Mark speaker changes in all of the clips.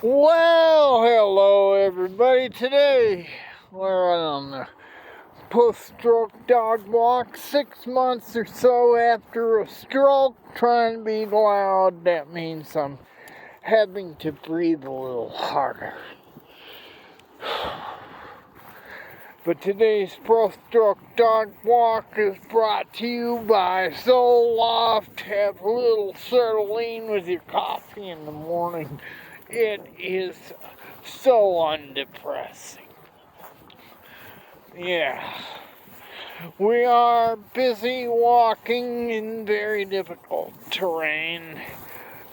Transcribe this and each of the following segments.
Speaker 1: Well, hello everybody. Today we're on the post-stroke dog walk. 6 months or so after a stroke, trying to be loud. That means I'm having to breathe a little harder. But today's post-stroke dog walk is brought to you by Zoloft. Have a little sertraline with your coffee in the morning. It is so undepressing. Yeah. We are busy walking in very difficult terrain,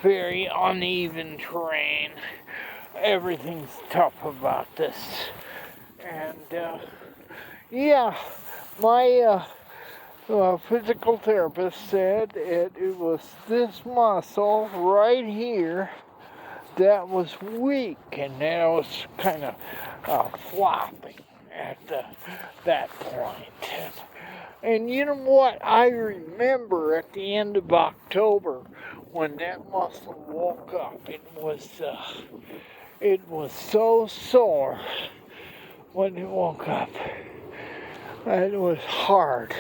Speaker 1: very uneven terrain. Everything's tough about this. And, my physical therapist said it was this muscle right here that was weak, and that was kind of flopping at that point. And you know what? I remember at the end of October when that muscle woke up. It was so sore when it woke up. It was hard,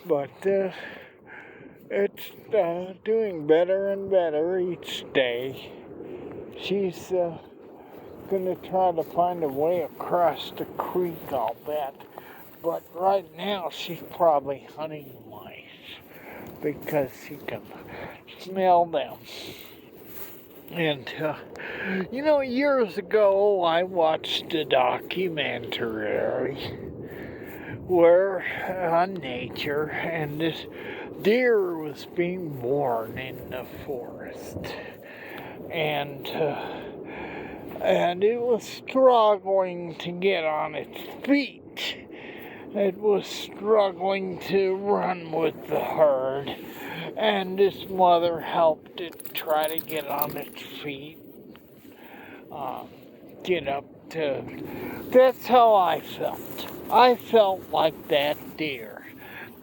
Speaker 1: but it's doing better and better each day. She's gonna try to find a way across the creek, I'll bet. But right now she's probably hunting mice because she can smell them. And, years ago I watched a documentary on nature, and this deer was being born in the forest. And it was struggling to get on its feet. It was struggling to run with the herd, and this mother helped it try to get on its feet, get up to. That's how I felt. I felt like that deer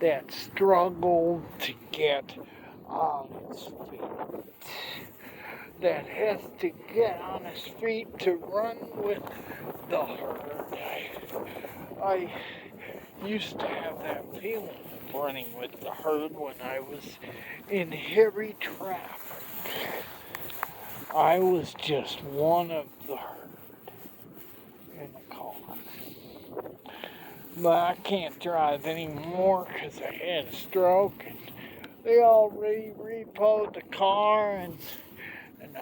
Speaker 1: that struggled to get on its feet, that has to get on his feet to run with the herd. I used to have that feeling of running with the herd when I was in heavy traffic. I was just one of the herd in the car. But I can't drive anymore because I had a stroke, and they already repoed the car, and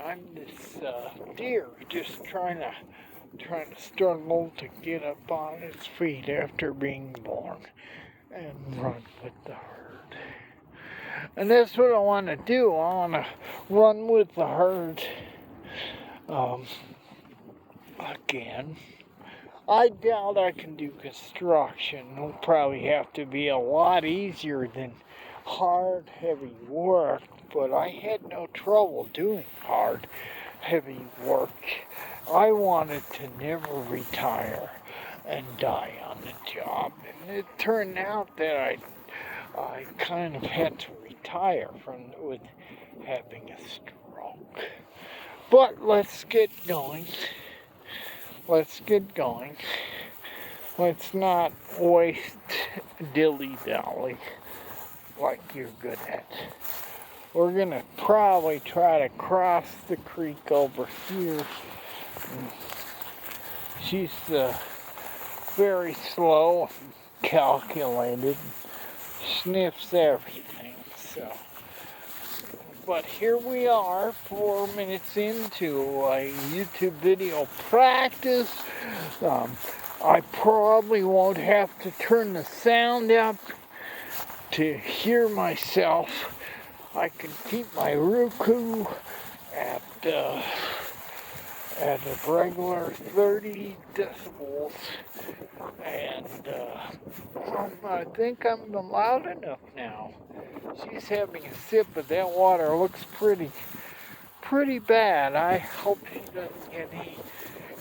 Speaker 1: I'm this deer just trying to struggle to get up on its feet after being born and run with the herd. And that's what I want to do. I want to run with the herd again. I doubt I can do construction. It'll probably have to be a lot easier than hard, heavy work, but I had no trouble doing hard, heavy work. I wanted to never retire and die on the job, and it turned out that I kind of had to retire with having a stroke. But let's get going. Let's not waste dilly-dally like you're good at. We're gonna probably try to cross the creek over here. She's very slow, calculated, sniffs everything. But here we are, 4 minutes into a YouTube video practice. I probably won't have to turn the sound up to hear myself. I can keep my Roku at a regular 30 decibels, and I think I'm loud enough now. She's having a sip of that water. Looks pretty bad. I hope she doesn't get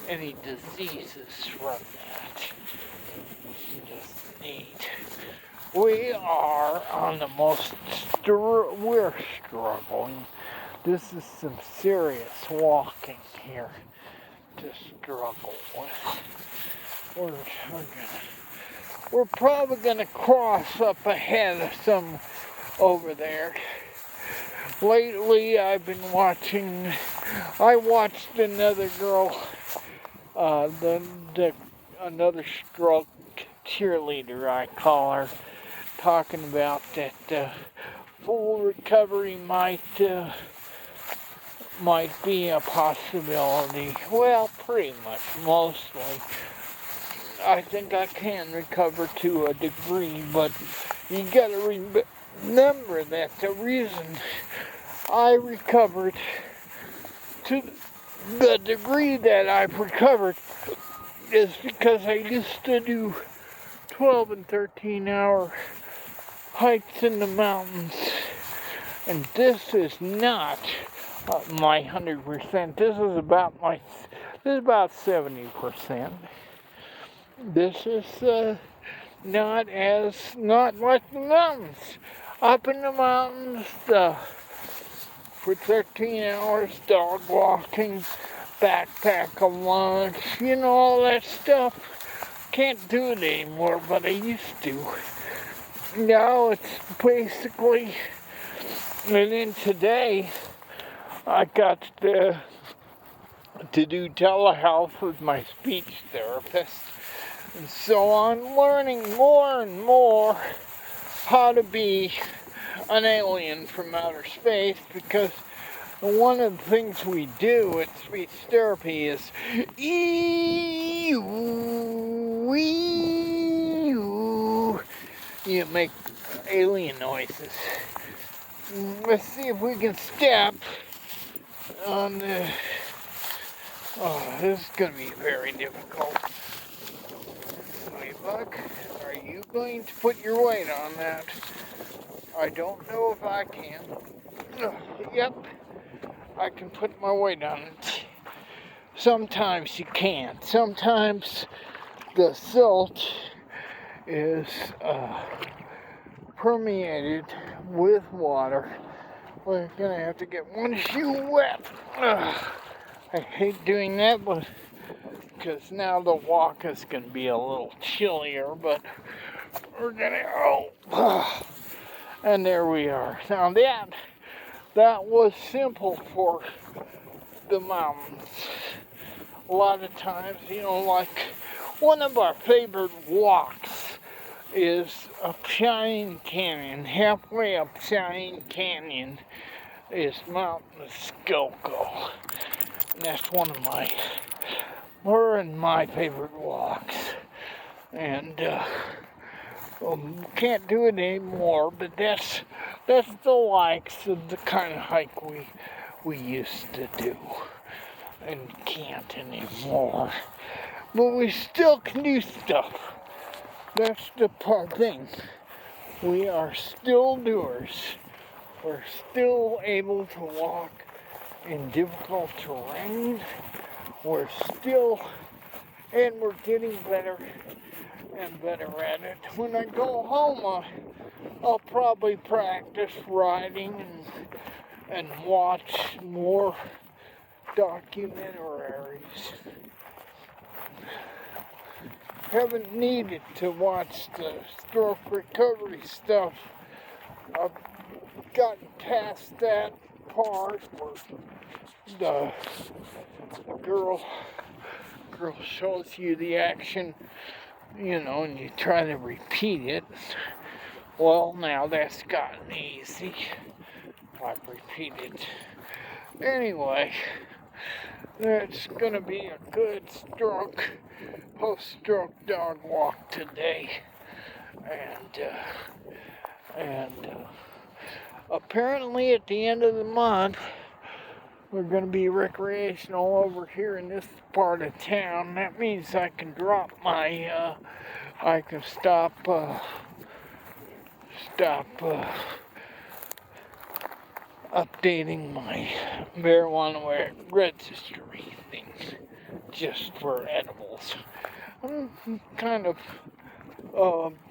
Speaker 1: any diseases from that. She doesn't need. We are on the we're struggling This is some serious walking here to struggle with. We're probably gonna cross up ahead of some over there. Lately, I watched another girl, another stroke cheerleader, I call her, talking about that full recovery might be a possibility. Well, pretty much, mostly. I think I can recover to a degree, but you gotta remember that the reason I recovered to the degree that I've recovered is because I used to do 12 and 13 hour hikes in the mountains, and this is not my 100%. This is about 70%. This is not like the mountains. Up in the mountains, for 13 hours, dog walking, backpack a lunch, all that stuff. Can't do it anymore, but I used to. Now it's basically, and then today, I got to do telehealth with my speech therapist. And so I'm learning more and more how to be an alien from outer space, because one of the things we do at speech therapy is you make alien noises. Let's see if we can step on the... Oh, this is going to be very difficult. Ladybug, are you going to put your weight on that? I don't know if I can. Yep, I can put my weight on it. Sometimes you can't. Sometimes the silt is permeated with water. We're gonna have to get one shoe wet. I hate doing that, but because now the walk is gonna be a little chillier, but we're gonna and there we are. Now that was simple for the mountains. A lot of times, like one of our favorite walks is up Cheyenne Canyon. Halfway up Cheyenne Canyon is Mount Muskoka. And that's one of my favorite walks. And can't do it anymore, but that's the likes of the kind of hike we used to do. And can't anymore. But we still can do stuff. That's the thing. We are still doers. We're still able to walk in difficult terrain. We're getting better and better at it. When I go home, I'll probably practice riding and watch more documentaries. Haven't needed to watch the stroke recovery stuff. I've gotten past that part where the girl shows you the action, and you try to repeat it. Well, now that's gotten easy. I've repeated. Anyway, that's gonna be a good post-stroke dog walk today, and apparently at the end of the month we're gonna be recreational over here in this part of town. That means I can drop my I can stop updating my marijuana registry things just for edibles. I'm kind of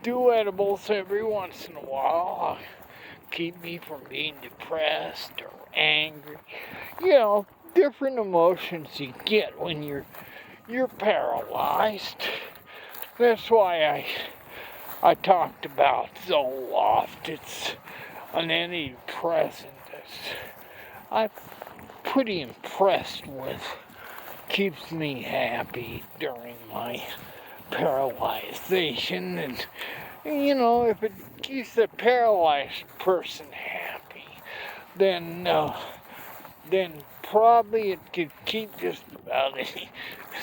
Speaker 1: do edibles every once in a while. Keep me from being depressed or angry. You know, different emotions you get when you're paralyzed. That's why I talked about Zoloft. It's an antidepressant I'm pretty impressed with. Keeps me happy during my paralyzation, and you know, if it keeps a paralyzed person happy, then probably it could keep just about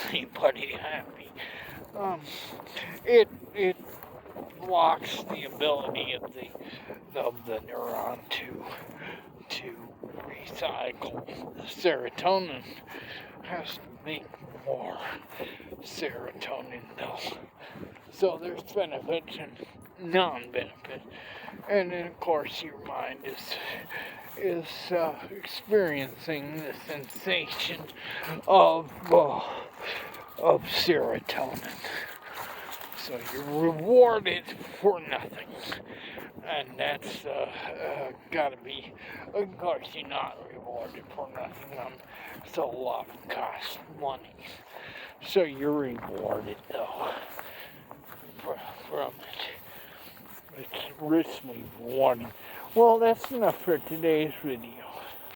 Speaker 1: anybody happy. It blocks the ability of the neuron to recycle. The serotonin has to make more serotonin though. So there's benefits and non-benefits. And then of course your mind is experiencing the sensation of serotonin. So you're rewarded for nothing. And that's gotta be, of course you're not rewarded for nothing. So a lot costs money. So you're rewarded though from it. It's richly rewarding. Well, that's enough for today's video.